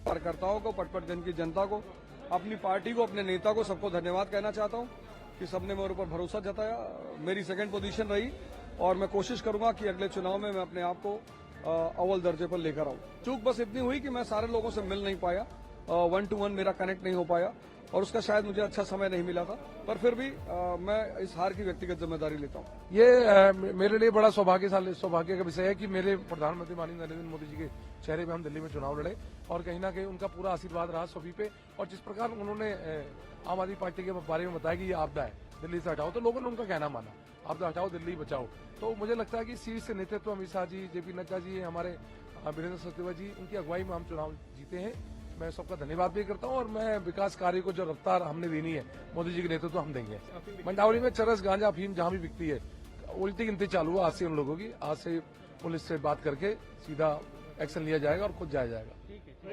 कार्यकर्ताओं को, पटपटगंज की जनता को, अपनी पार्टी को, अपने नेता को, सबको धन्यवाद कहना चाहता हूं कि सबने मेरे ऊपर भरोसा जताया। मेरी सेकंड पोजीशन रही और मैं कोशिश करूंगा कि अगले चुनाव में मैं अपने आप को अव्वल दर्जे पर लेकर आऊं। चूक बस इतनी हुई कि मैं सारे लोगों से मिल नहीं पाया, 1 to 1 मेरा कनेक्ट नहीं हो पाया और उसका शायद मुझे अच्छा समय नहीं मिला था, पर फिर भी मैं इस हार की व्यक्तिगत जिम्मेदारी लेता हूं। ये मेरे लिए बड़ा सौभाग्य का विषय है कि मेरे प्रधानमंत्री माननीय नरेंद्र मोदी जी के चेहरे पे हम दिल्ली में चुनाव लड़े और कहीं ना कहीं उनका पूरा आशीर्वाद रहा सभी पे। और जिस प्रकार उन्होंने आम आदमी पार्टी के बारे में बताया कि ये आपदा है, दिल्ली से हटाओ, तो लोगों ने उनका कहना माना, आपदा हटाओ, दिल्ली बचाओ। तो मुझे लगता है कि शीर्ष नेतृत्व अमित शाह जी, जेपी नड्डा जी, हमारे वीरेंद्र सचदेवा जी, उनकी अगुवाई में हम चुनाव जीते हैं। मैं सबका धन्यवाद भी करता हूं और मैं विकास कार्य को जो रफ्तार हमने देनी है, मोदी जी के नेतृत्व हम देंगे। मंडावली में चरस, गांजा, अफीम जहां भी बिकती है, उल्टी गिनती चालू हुआ आज से उन लोगों की। आज से पुलिस से बात करके सीधा एक्शन लिया जाएगा और खुद जाया जाएगा।